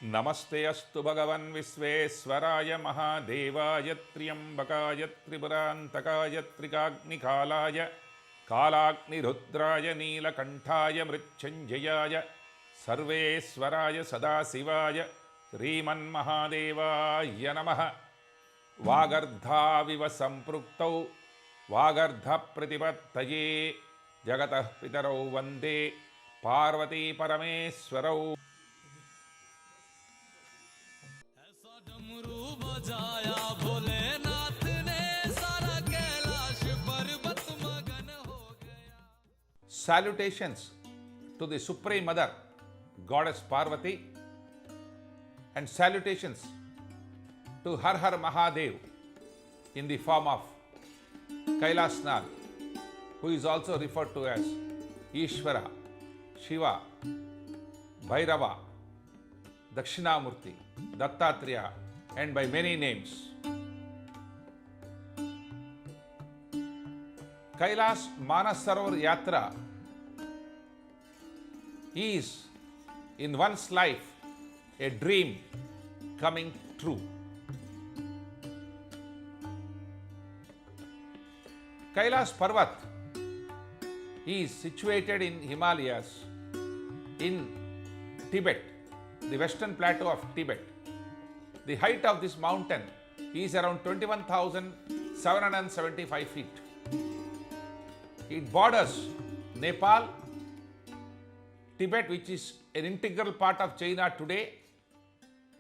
नमस्ते अस्तु भगवन् विश्वेश्वराय महादेवाय त्र्यम्बकाय त्रिपुरान्तकाय त्रिकाग्निकालाय कालाग्निरुद्राय नीलकण्ठाय मृत्युञ्जयाय सर्वेश्वराय सदाशिवाय श्रीमन्महादेवाय नमः। वागर्धाविव सम्पृक्तौ वागर्धप्रतिपत्तये जगतः पितरौ वन्दे Parvati परमेश्वरौ। Salutations to the Supreme Mother, Goddess Parvati, and salutations to Har Har Mahadev in the form of Kailash Trip, who is also referred to as Ishvara, Shiva, Bhairava, Dakshinamurti, Dattatreya, and by many names. Kailash Manasarovar Yatra is in one's life a dream coming true. Kailash Parvat is situated in Himalayas in Tibet, the western plateau of Tibet. The height of this mountain is around 21,775 feet. It borders Nepal, Tibet, which is an integral part of China today,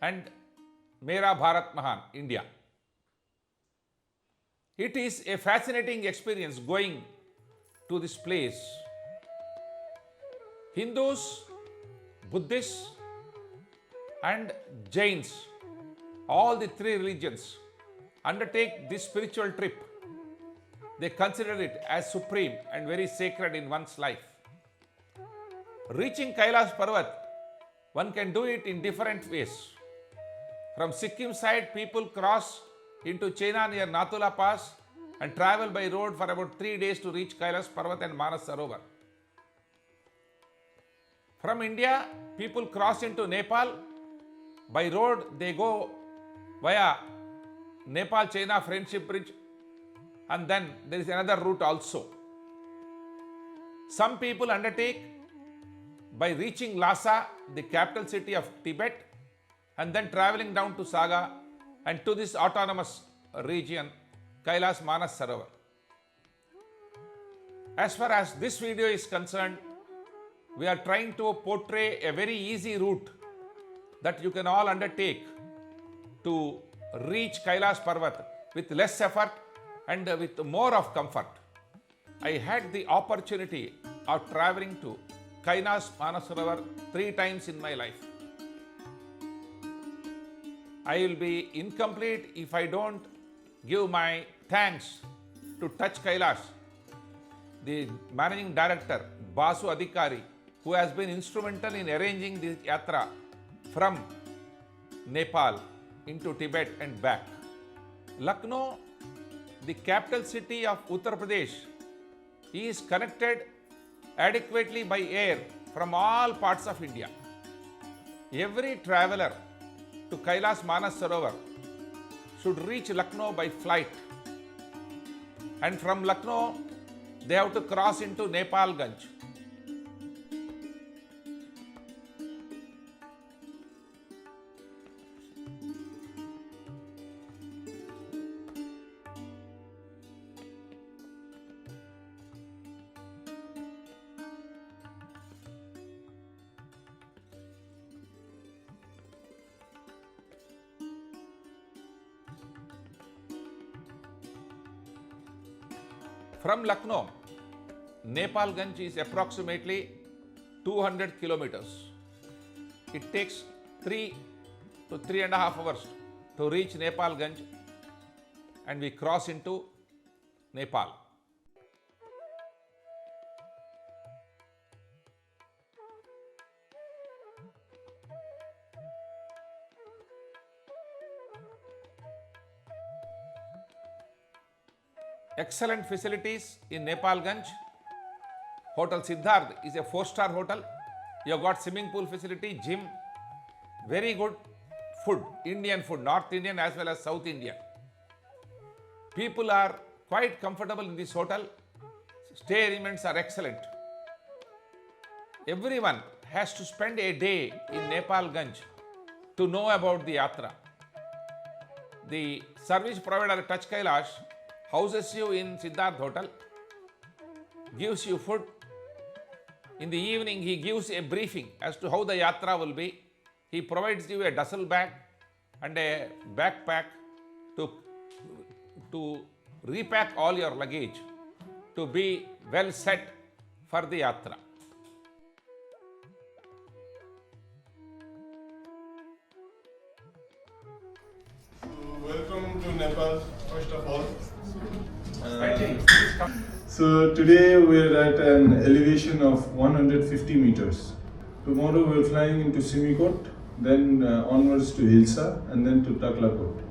and Mera Bharat Mahan, India. It is a fascinating experience going to this place. Hindus, Buddhists, and Jains, all the three religions, undertake this spiritual trip. They consider it as supreme and very sacred in one's life. Reaching Kailash Parvat, one can do it in different ways. From Sikkim side, people cross into China near Nathula Pass and travel by road for about 3 days to reach Kailash Parvat and Manasarovar. From India, people cross into Nepal. By road, they go via Nepal-China Friendship Bridge, and then there is another route also. Some people undertake by reaching Lhasa, the capital city of Tibet, and then traveling down to Saga and to this autonomous region, Kailash Manasarovar. As far as this video is concerned, we are trying to portray a very easy route that you can all undertake to reach Kailash Parvat with less effort and with more of comfort. I had the opportunity of traveling to Kailash Manasarovar 3 times in my life. I will be incomplete if I don't give my thanks to Touch Kailash, the managing director Basu Adhikari, who has been instrumental in arranging this yatra from Nepal into Tibet and back. Lucknow, the capital city of Uttar Pradesh, is connected adequately by air from all parts of India. Every traveler to Kailash Manasarovar should reach Lucknow by flight, and from Lucknow they have to cross into Nepalganj. From Lucknow, Nepalganj is approximately 200 kilometers. It takes 3 to 3.5 hours to reach Nepalganj, and we cross into Nepal. excellent facilities in Nepalganj. Hotel Siddharth is a 4-star hotel. You have got swimming pool facility, gym, Very good food, Indian food, North Indian as well as South Indian. People are quite comfortable in this hotel. Stay arrangements are excellent. Everyone has to spend a day in Nepal Ganj to know about the Yatra. The service provider Touch Kailash houses you in Siddharth Hotel, gives you food. In the evening, he gives a briefing as to how the Yatra will be. He provides you a duffel bag and a backpack to repack all your luggage to be well set for the Yatra. Welcome to Nepal, first of all. So today we're at an elevation of 150 meters. Tomorrow we're flying into Simikot, then onwards to Hilsa and then to Taklakot.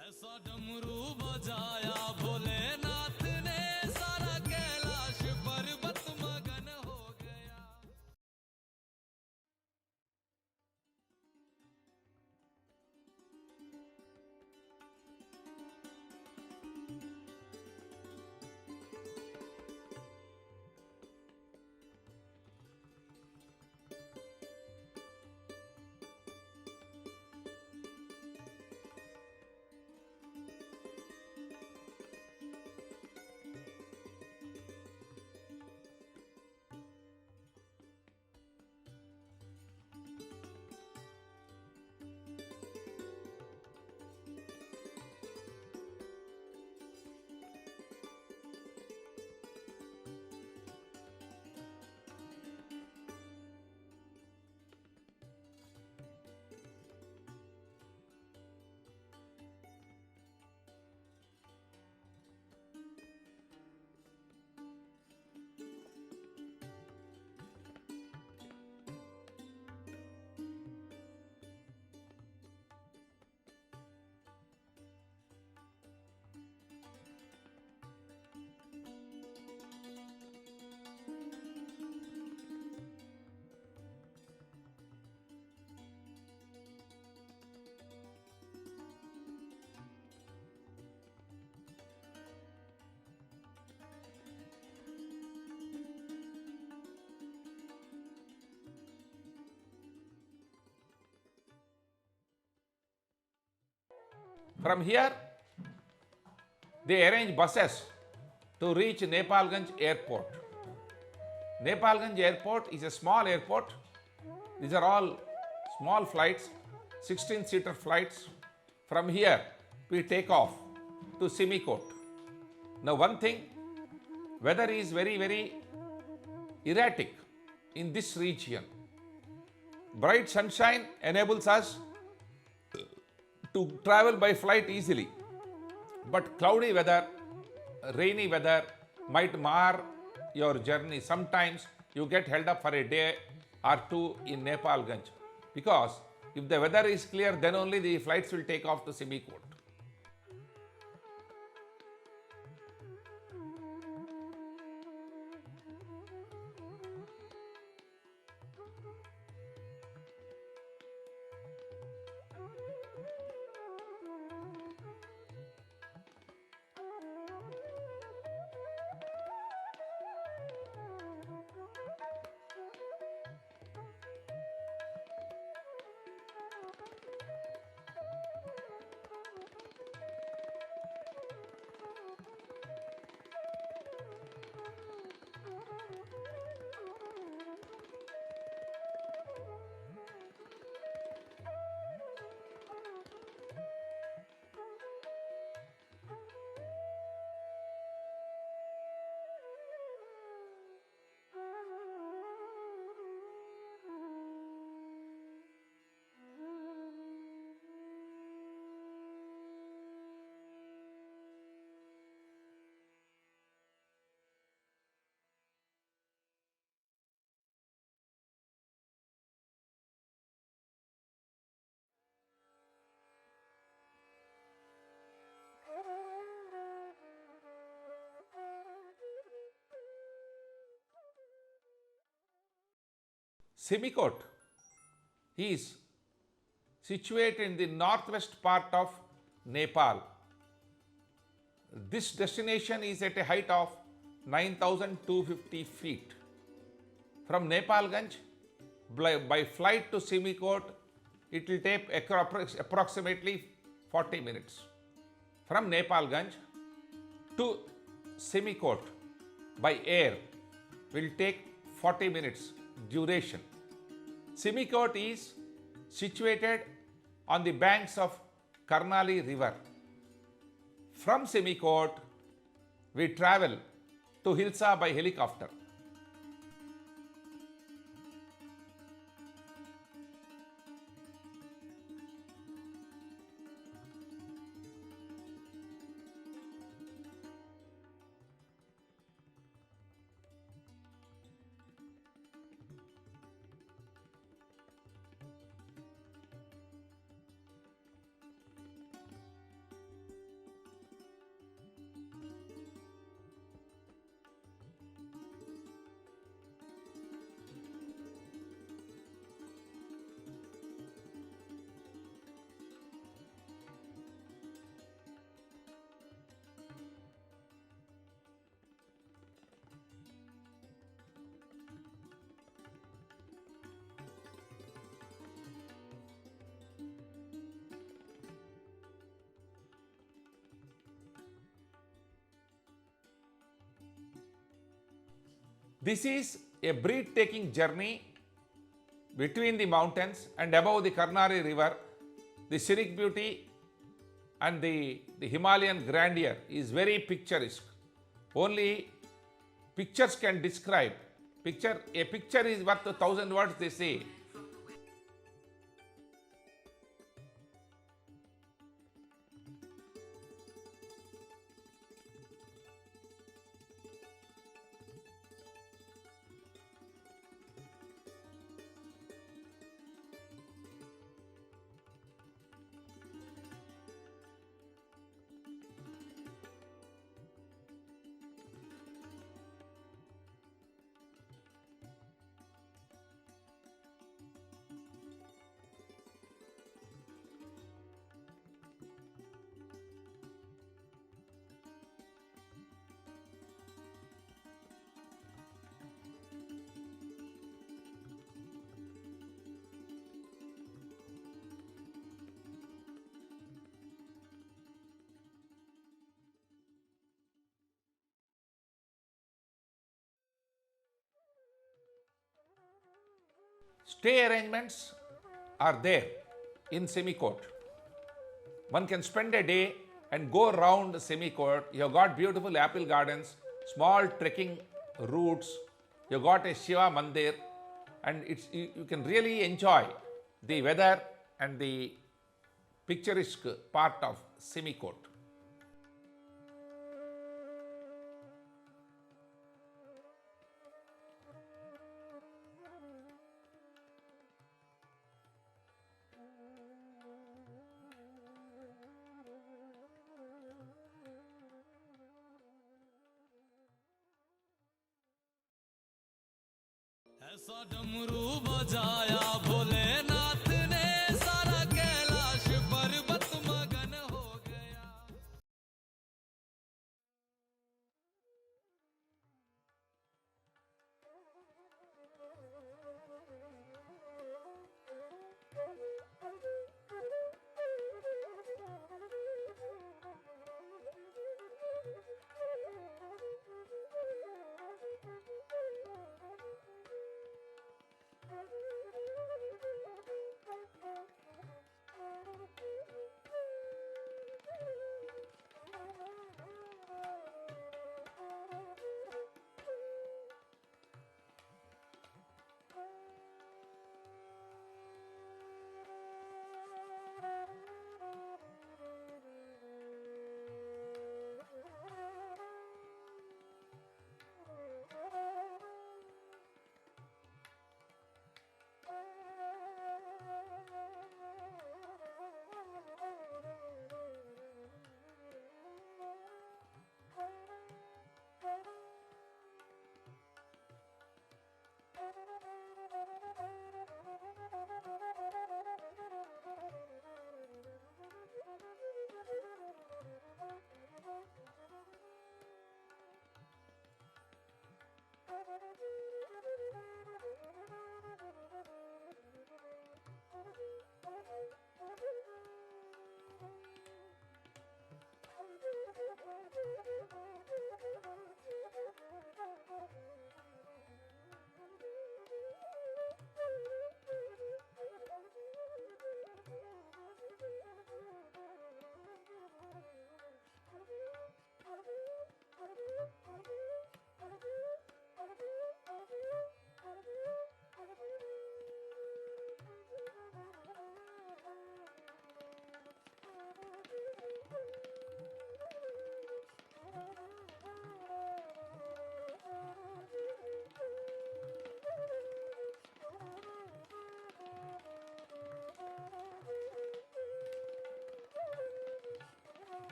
ऐसा डमरू बजाया भोलेनाथ ने सारा कैलाश पर्वत मगन हो गया। From here, they arrange buses to reach Nepalganj airport. Nepalganj airport is a small airport. These are all small flights, 16-seater flights. From here, we take off to Simikot. Now, one thing, weather is very, very erratic in this region. Bright sunshine enables us to travel by flight easily, but cloudy weather, rainy weather might mar your journey. Sometimes you get held up for a day or two in Nepalganj, because if the weather is clear, then only the flights will take off to Simikot. Simikot is situated in the northwest part of Nepal. This destination is at a height of 9,250 feet. From Nepalganj, by flight to Simikot, it will take approximately 40 minutes. From Nepalganj to Simikot by air will take 40 minutes duration. Simikot is situated on the banks of Karnali river. From Simikot, we travel to Hilsa by helicopter. This is a breathtaking journey between the mountains and above the Karnali river. The scenic beauty and the Himalayan grandeur is very picturesque. Only pictures can describe. A picture is worth 1,000 words, they say. Stay arrangements are there in Simikot. One can spend a day and go around Simikot. You have got beautiful apple gardens, small trekking routes. You have got a Shiva Mandir, and you can really enjoy the weather and the picturesque part of Simikot. ऐसा डमरू बजाया भोलेनाथ ने सारा कैलाश पर्वत मगन हो गया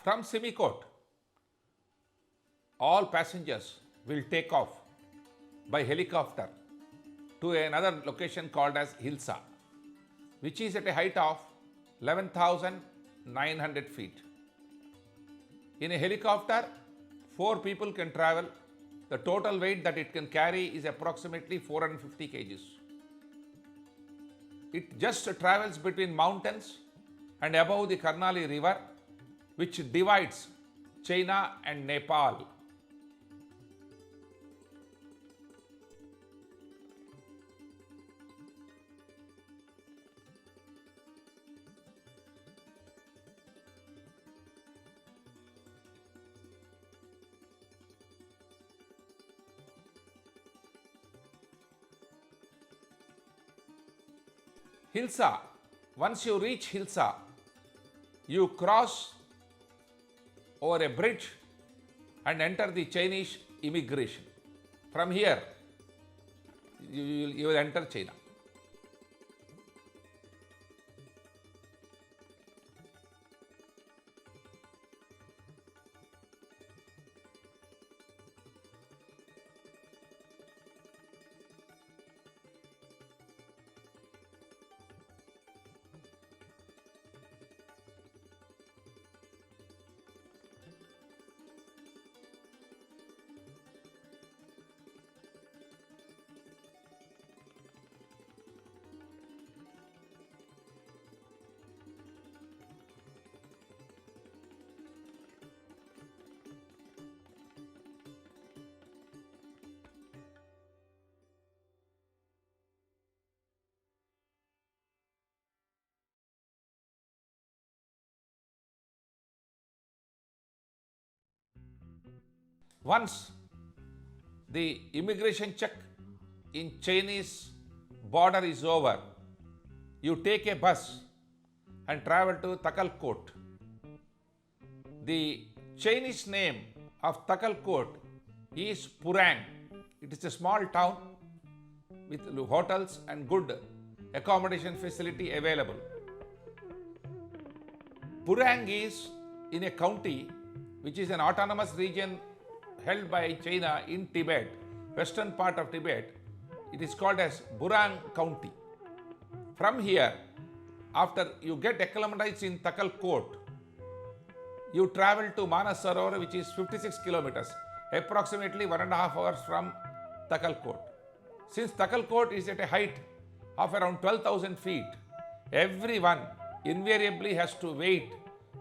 From Simikot, all passengers will take off by helicopter to another location called as Hilsa, which is at a height of 11,900 feet. In a helicopter, 4 people can travel. The total weight that it can carry is approximately 450 kgs. It just travels between mountains and above the Karnali river, which divides China and Nepal. Hilsa, once you reach Hilsa, you cross over a bridge and enter the Chinese immigration. From here, you will enter China. Once the immigration check in Chinese border is over, you take a bus and travel to Taklakot. The Chinese name of Taklakot is Purang. It is a small town with hotels and good accommodation facility available. Purang is in a county which is an autonomous region held by China in Tibet, western part of Tibet. It is called as Purang County. From here, after you get acclimatized in Taklakot, you travel to Manasarovar, which is 56 kilometers, approximately 1.5 hours from Taklakot. Since Taklakot is at a height of around 12,000 feet, everyone invariably has to wait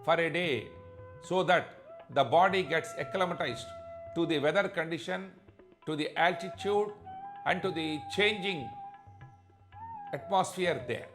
for a day so that the body gets acclimatized to the weather condition, to the altitude, and to the changing atmosphere there.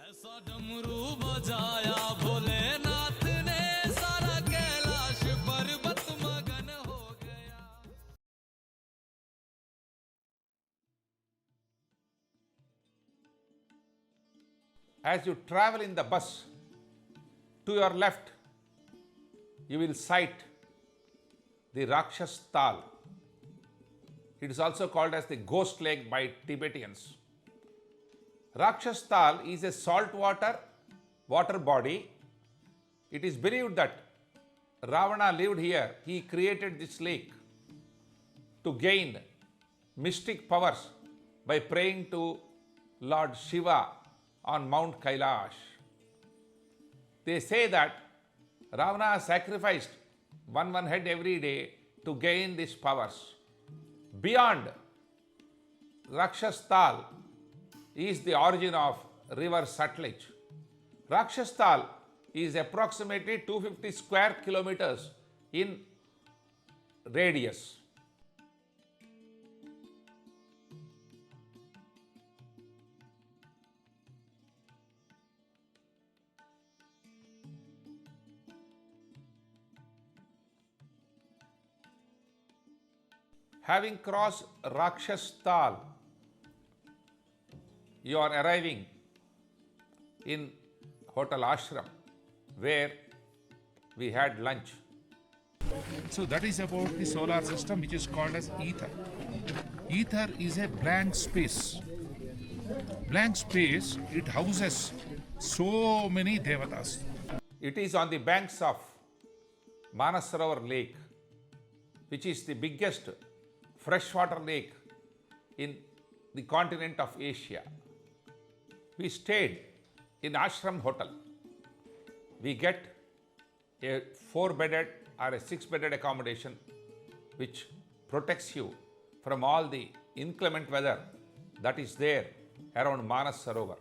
ऐसा डमरू बजाया भोलेनाथ ने सारा कैलाश पर्वत मगन हो गया। As you travel in the bus, to your left, you will sight the Rakshas Tal. It is also called as the Ghost Lake by Tibetans. Rakshas Tal is a saltwater water body. It is believed that Ravana lived here. He created this lake to gain mystic powers by praying to Lord Shiva on Mount Kailash. They say that Ravana sacrificed one head every day to gain these powers. Beyond Rakshas Tal is the origin of river Sutlej. Rakshas Tal is approximately 250 square kilometers in radius. Having crossed Rakshastal, you are arriving in Hotel Ashram, where we had lunch. So that is about the solar system, which is called as ether. Ether is a blank space. Blank space, it houses so many devatas. It is on the banks of Manasarovar Lake, which is the biggest freshwater lake in the continent of Asia. We stayed in Ashram Hotel. We get a 4-bedded or a 6-bedded accommodation which protects you from all the inclement weather that is there around Manasarovar.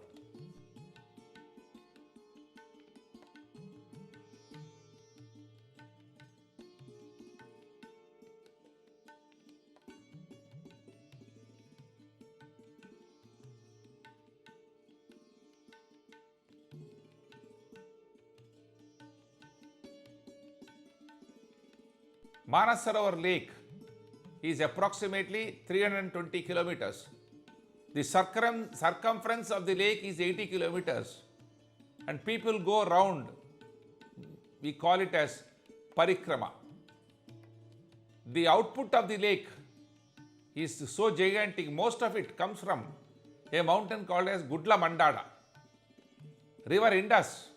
Manasarovar Lake is approximately 320 kilometers. The circumference of the lake is 80 kilometers, and people go around. We call it as parikrama. The output of the lake is so gigantic, most of it comes from a mountain called as Gudla Mandada. River Indus,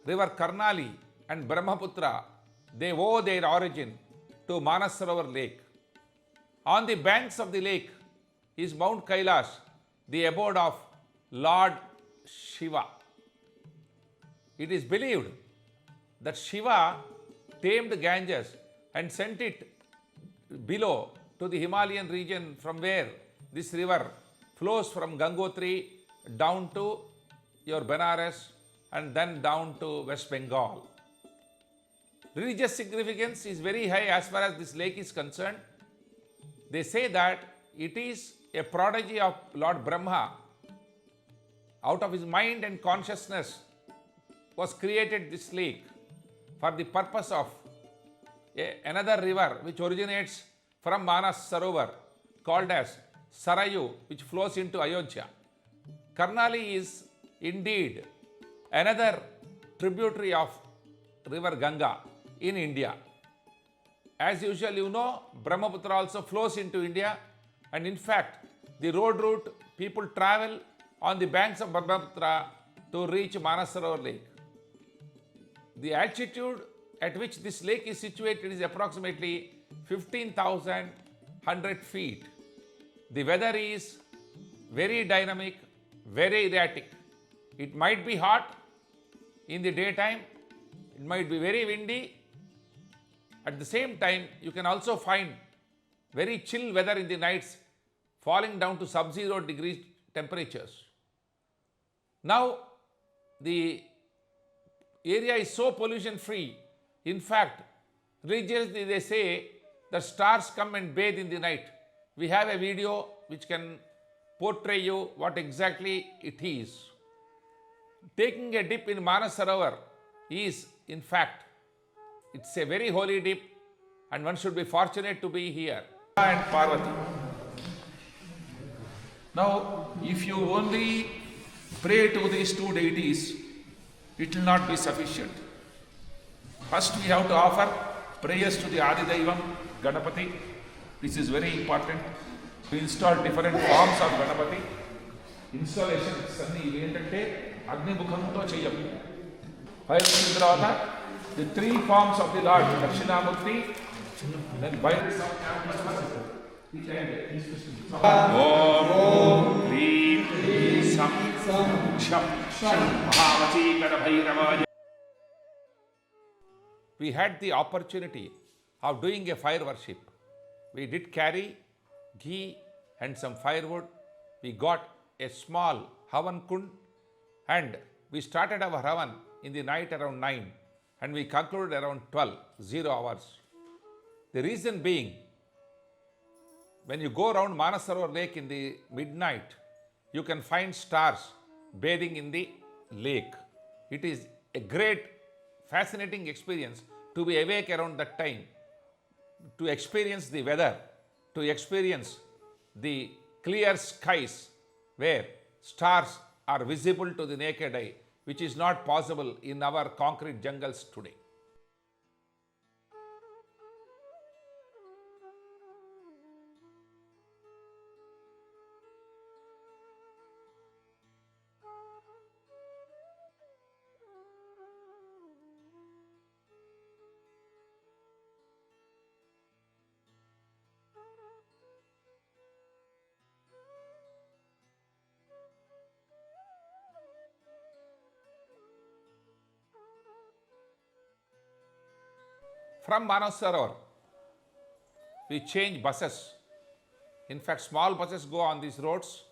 River Karnali and Brahmaputra, they owe their origin to Manasarovar Lake. On the banks of the lake is Mount Kailash, the abode of Lord Shiva. It is believed that Shiva tamed Ganges and sent it below to the Himalayan region, from where this river flows from Gangotri down to your Benares and then down to West Bengal. Religious significance is very high as far as this lake is concerned. They say that it is a prodigy of Lord Brahma. Out of his mind and consciousness was created this lake for the purpose of another river which originates from Manasarovar, called as Sarayu, which flows into Ayodhya. Karnali is indeed another tributary of river Ganga in India. As usual, you know, Brahmaputra also flows into India, and in fact, the road route people travel on the banks of Brahmaputra to reach Manasarovar Lake. The altitude at which this lake is situated is approximately 15,100 feet. The weather is very dynamic, very erratic. It might be hot in the daytime, it might be very windy. At the same time, you can also find very chill weather in the nights, falling down to sub-zero degree temperatures. Now, the area is so pollution free. In fact, religiously they say that stars come and bathe in the night. We have a video which can portray you what exactly it is. Taking a dip in Manasarovar is, in fact, it's a very holy dip, and one should be fortunate to be here. And Parvati. Now, if you only pray to these two deities, it will not be sufficient. First, we have to offer prayers to the Adidaivam, Ganapati. This is very important. We install different forms of Ganapati. Installation అన్ని ఏంటంటే అగ్నిముఖంతో చెయ్యం. Fire వచ్చిన తర్వాత the three forms of the Lord, Dakshinamurti, then by Om Hrim Sam Sham Mahavati Kadabhairavaya. We had the opportunity of doing a fire worship. We did carry ghee and some firewood. We got a small Havan Kund, and we started our Havan in the night around 9 and we concluded around 12, 0 hours. The reason being, when you go around Manasarovar Lake in the midnight, you can find stars bathing in the lake. It is a great, fascinating experience to be awake around that time. to experience the weather, to experience the clear skies where stars are visible to the naked eye, which is not possible in our concrete jungles today. From Manasarovar, we change buses. In fact, small buses go on these roads.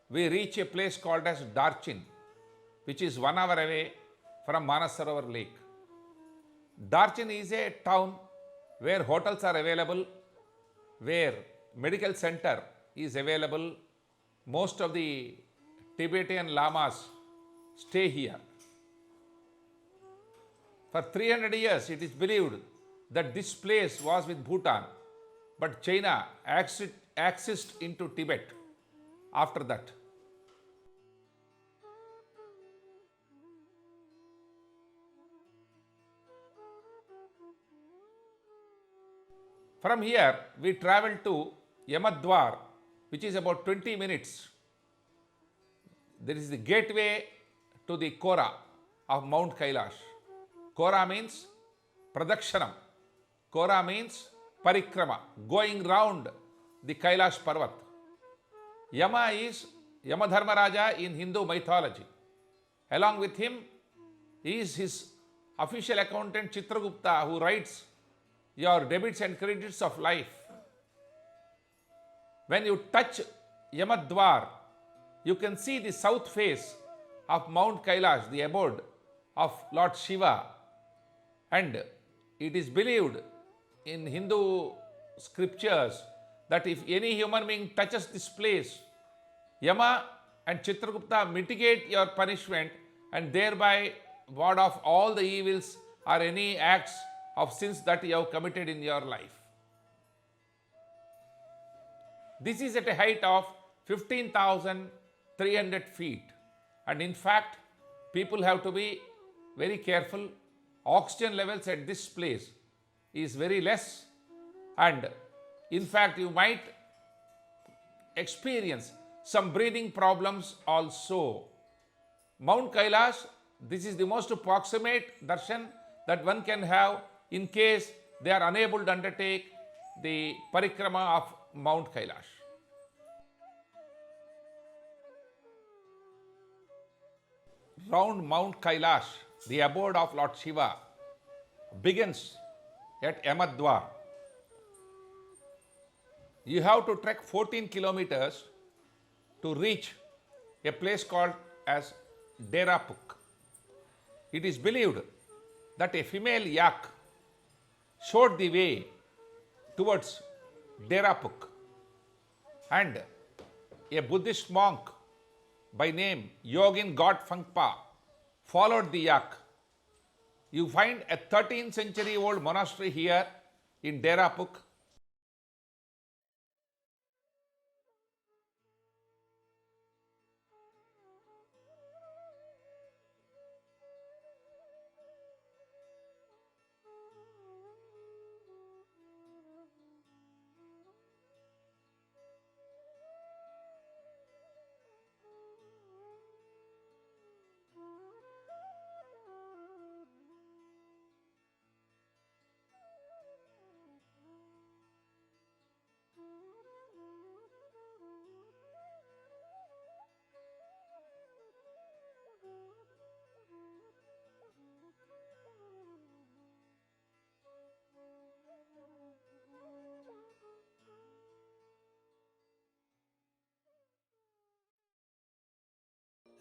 We reach a place called as Darchin, which is 1 hour away from Manasarovar Lake. Darchin is a town where hotels are available, where medical center is available. Most of the Tibetan lamas stay here. For 300 years, it is believed that this place was with Bhutan, but China accessed into Tibet after that. From here, we travel to Yamadwar, which is about 20 minutes. There is the gateway to the Kora of Mount Kailash. Kora means pradakshanam. Kora means parikrama, going round the Kailash Parvat. Yama is Yamadharmaraja in Hindu mythology. Along with him is his official accountant Chitragupta, who writes your debits and credits of life. When you touch Yamadwar, you can see the south face of Mount Kailash, the abode of Lord Shiva. And it is believed in Hindu scriptures that if any human being touches this place, Yama and Chitragupta mitigate your punishment and thereby ward off all the evils or any acts of sins that you have committed in your life. This is at a height of 15,300 feet, and in fact, people have to be very careful. Oxygen levels at this place is very less, and in fact, you might experience some breathing problems also. Mount Kailash, this is the most proximate darshan that one can have in case they are unable to undertake the parikrama of Mount Kailash. Round Mount Kailash, the abode of Lord Shiva, begins at Yamadwar. You have to trek 14 kilometers to reach a place called as Dirapuk. It is believed that a female yak showed the way towards Dirapuk, and a Buddhist monk by name Yogin God Phangpa followed the yak. You find a 13th century old monastery here in Dirapuk.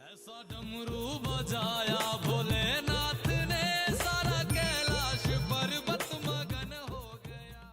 ऐसा डमरू बजाया भोलेनाथ ने सारा कैलाश पर्वत मगन हो गया।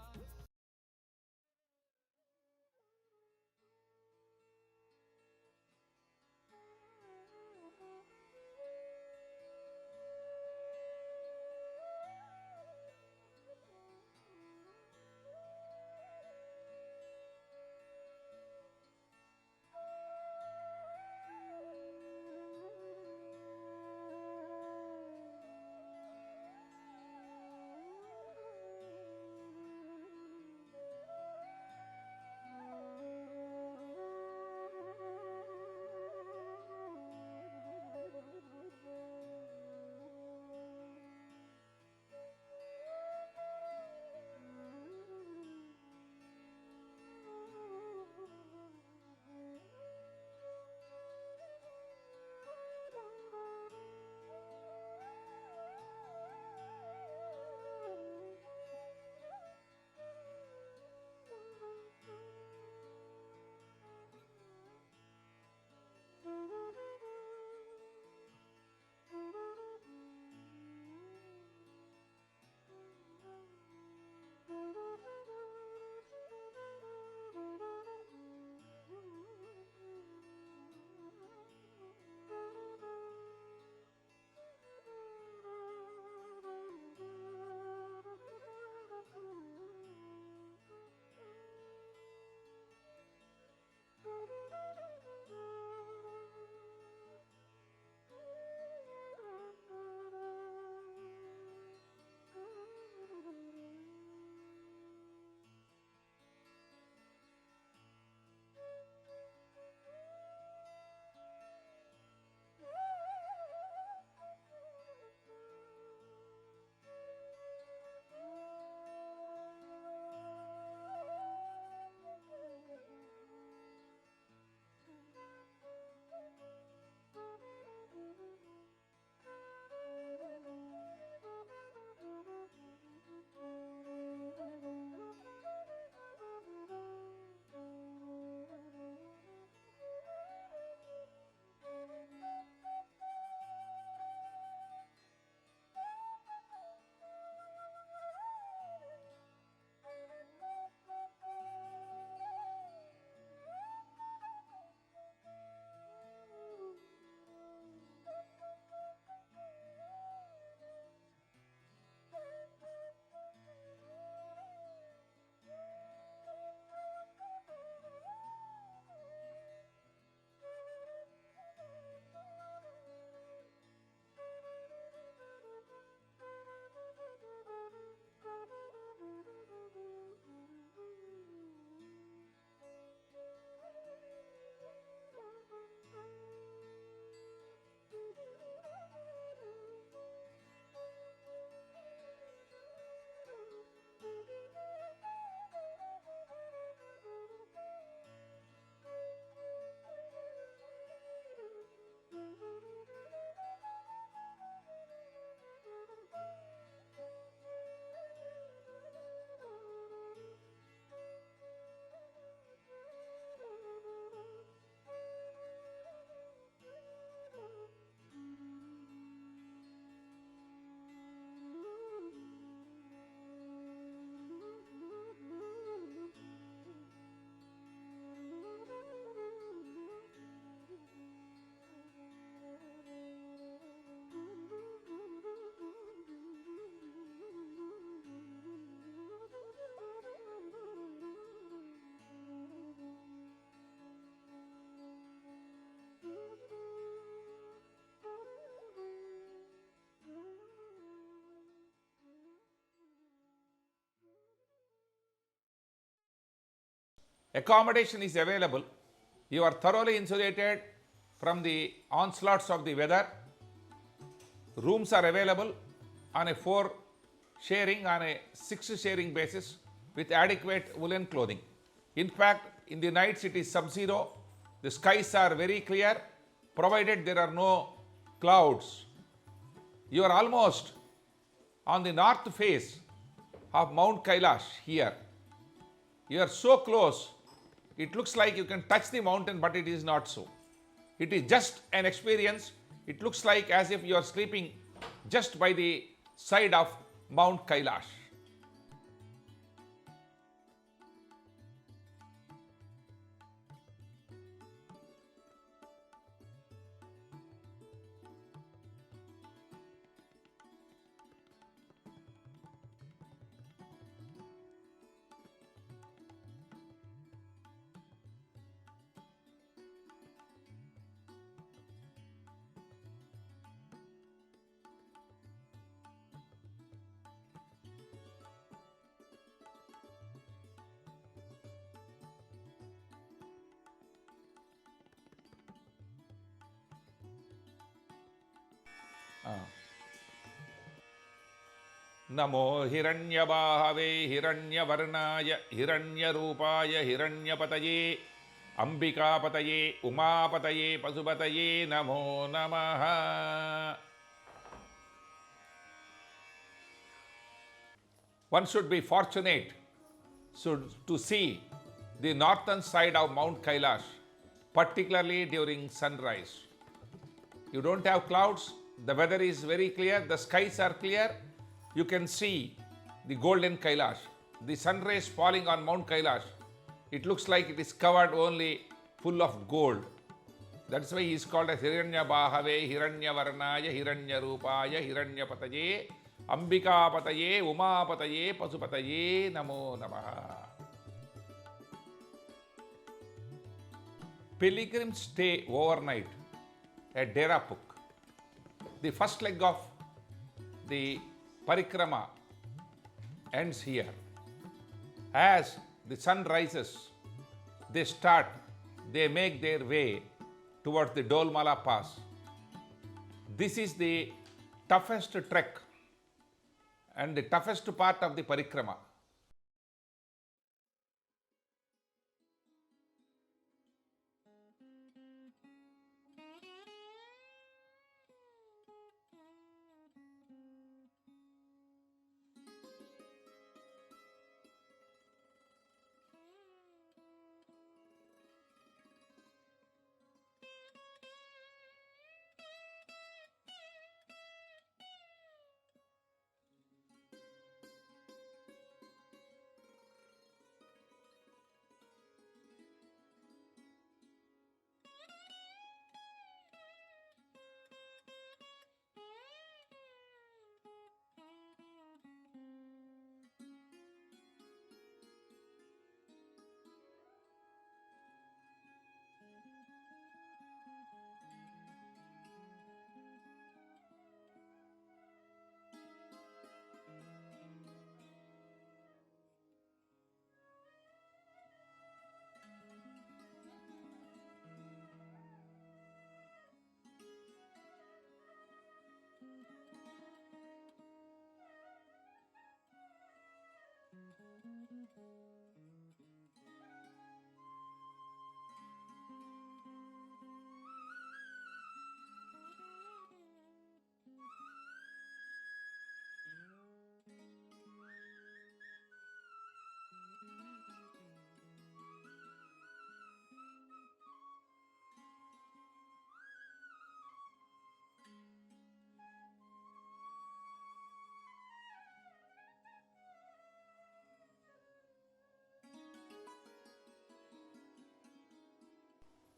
Accommodation is available. You are thoroughly insulated from the onslaughts of the weather. Rooms are available on a 4 sharing, on a 6 sharing basis with adequate woolen clothing. In fact, in the nights it is sub-zero. The skies are very clear, provided there are no clouds. You are almost on the north face of Mount Kailash here. You are so close, it looks like you can touch the mountain, but it is not so. It is just an experience. It looks like as if you are sleeping just by the side of Mount Kailash. नमो हिरण्यबाहवे हिरण्यवर्णाय हिरण्यरूपाय हिरण्यपतये अंबिकापतये उमापतये पशुपतये नमो नमः. One should be fortunate to see the northern side of Mount Kailash, particularly during sunrise. You don't have clouds, the weather is very clear, the skies are clear. You can see the golden Kailash, the sun rays falling on Mount Kailash. It looks like it is covered only full of gold. That's why he is called as Hiranyabahave, Hiranyavarnaya, Hiranyarupaya, Hiranyapataye, Ambikapataye, Umapataye, Pasupataye, Namo Namaha. Pilgrims stay overnight at Dirapuk. The first leg of the parikrama ends here. As the sun rises, they make their way towards the Dolma Pass. This is the toughest trek and the toughest part of the parikrama.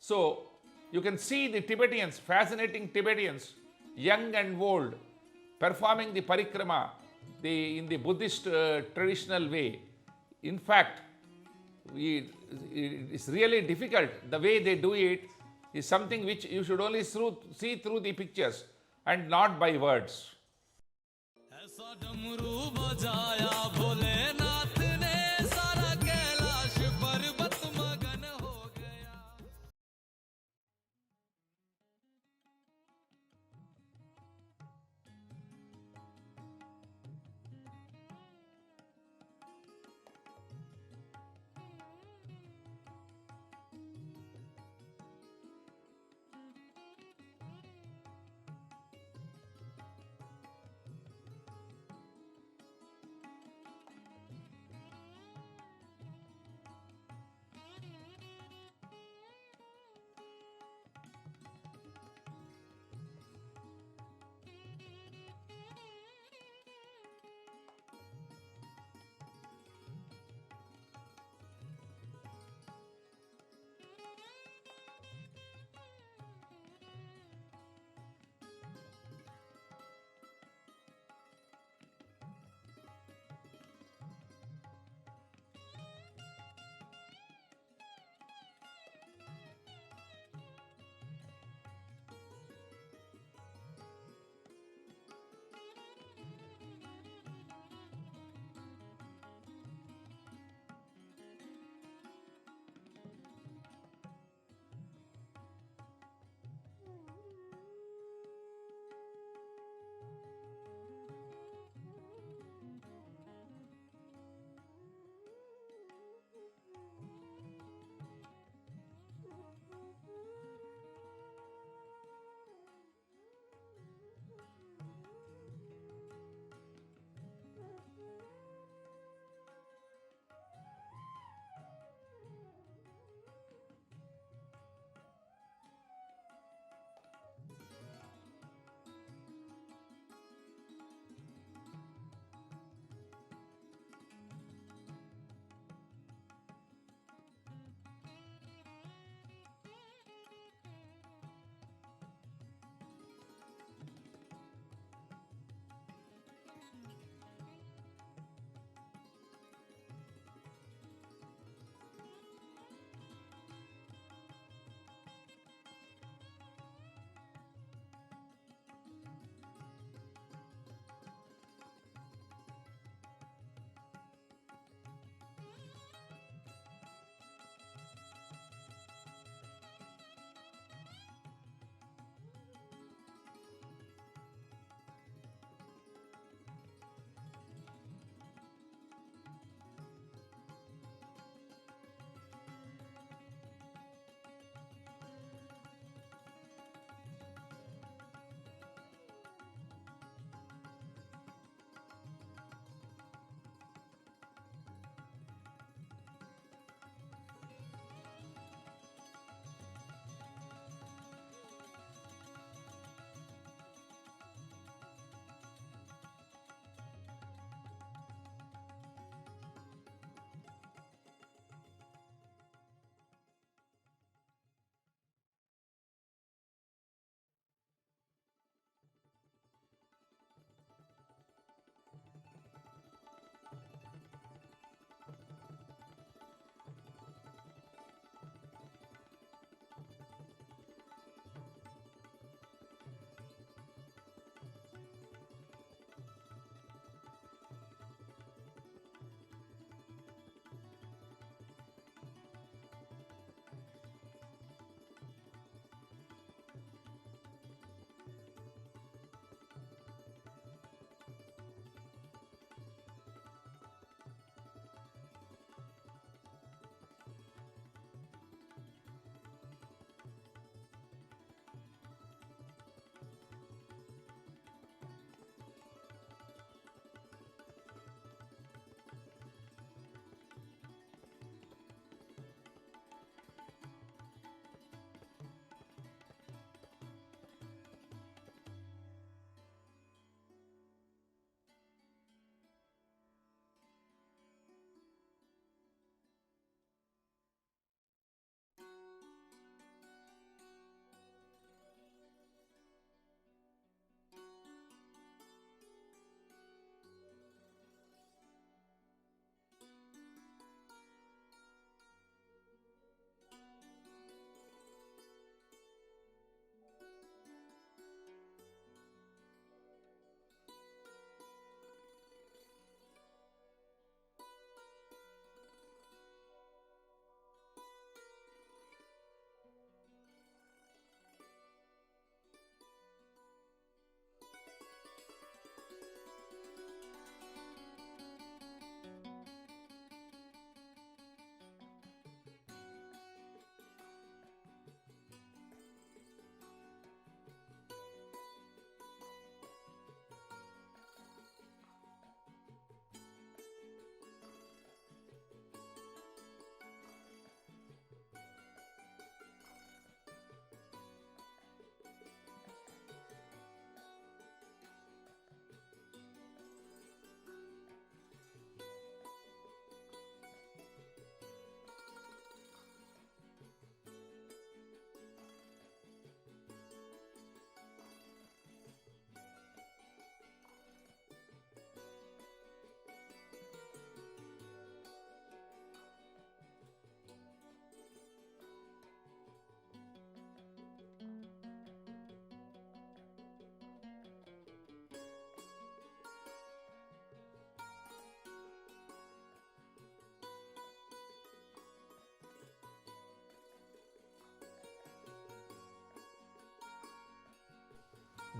So you can see the Tibetans, fascinating Tibetans, young and old, performing the parikrama in the Buddhist traditional way. In fact, it's really difficult. The way they do it is something which you should only see through the pictures and not by words. ऐसा डमरू बजाया भोलेनाथ ने सारा कैलाश पर्वत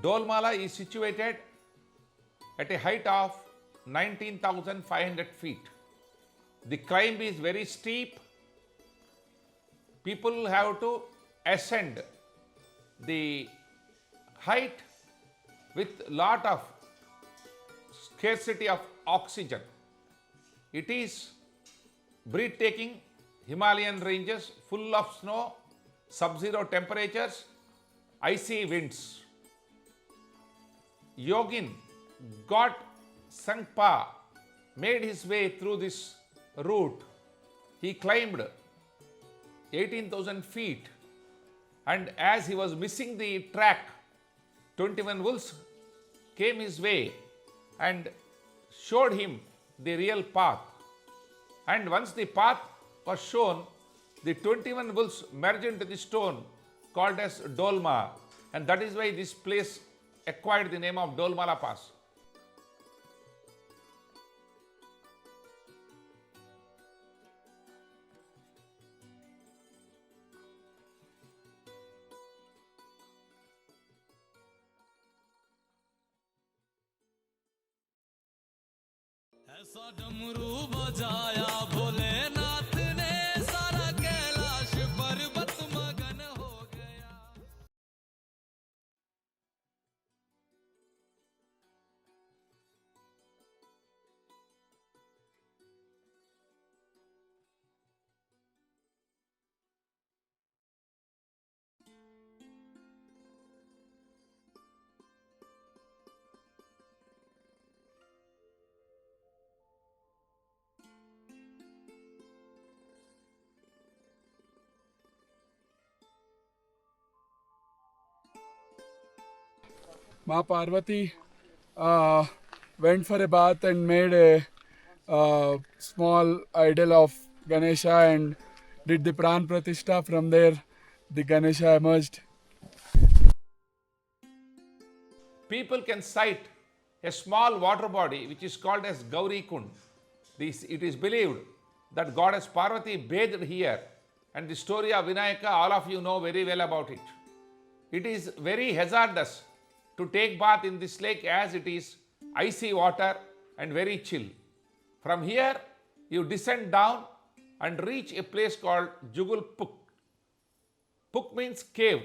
Dolmala is situated at a height of 19,500 feet. The climb is very steep. People have to ascend the height with lot of scarcity of oxygen. It is breathtaking Himalayan ranges full of snow, sub-zero temperatures, icy winds. Yogin God Sangpa made his way through this route. He climbed 18,000 feet, and as he was missing the track, 21 wolves came his way and showed him the real path. And once the path was shown, the 21 wolves merged into the stone called as Dolma, and that is why this place acquired the name of Dolmala Pass. ऐसा डमरू बजाया भोलेनाथ ने सारा कैलाश पर्वत मगन हो गया. Ma Parvati went for a bath and made a small idol of Ganesha and did the Pran Pratishtha. From there, the Ganesha emerged. People can sight a small water body which is called as Gauri Kund. It is believed that goddess Parvati bathed here, and the story of Vinayaka, all of you know very well about it. It is very hazardous to take bath in this lake as it is icy water and very chill. From here, you descend down and reach a place called Jugul Puk. Puk means cave.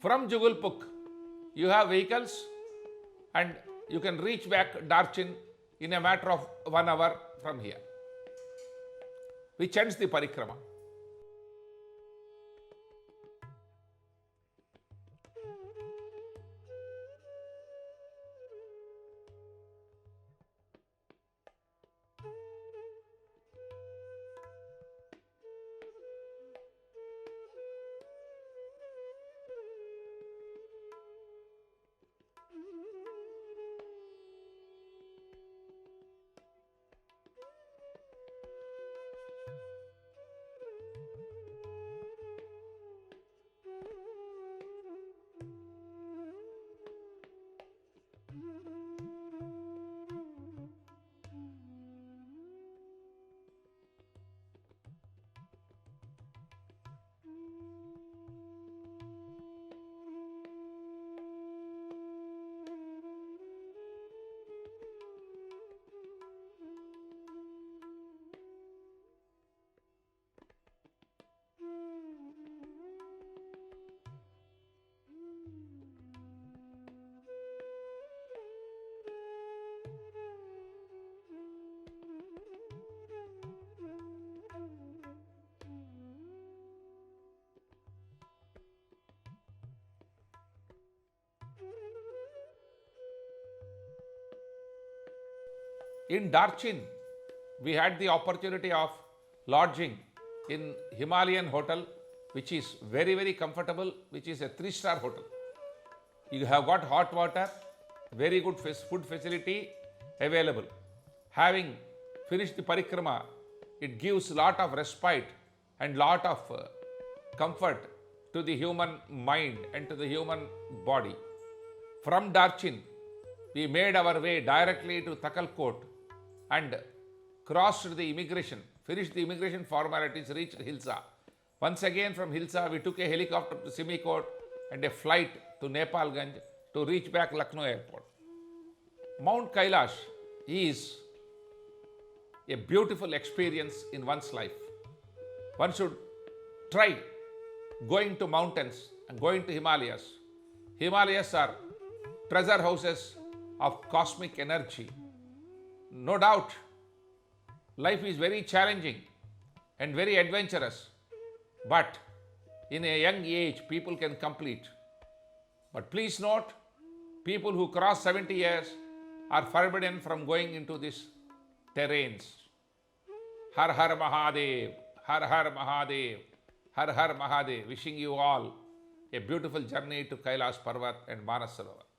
From Jugulpuk, you have vehicles and you can reach back Darchin in a matter of 1 hour from here, which ends the parikrama. In Darchin, we had the opportunity of lodging in Himalayan hotel, which is very, very comfortable, which is a 3-star hotel. You have got hot water, very good food facility available. Having finished the parikrama, it gives lot of respite and lot of comfort to the human mind and to the human body. From Darchin, we made our way directly to Taklakot and crossed the immigration, finished the immigration formalities, reached Hilsa. Once again from Hilsa, we took a helicopter to Simikot and a flight to Nepalganj to reach back Lucknow airport. Mount Kailash is a beautiful experience in one's life. One should try going to mountains and going to Himalayas. Himalayas are treasure houses of cosmic energy. No doubt, life is very challenging and very adventurous, but in a young age, people can complete. But please note, people who cross 70 years are forbidden from going into these terrains. Har Har Mahadev, Har Har Mahadev, Har Har Mahadev. Wishing you all a beautiful journey to Kailash Parvat and Manasarovar.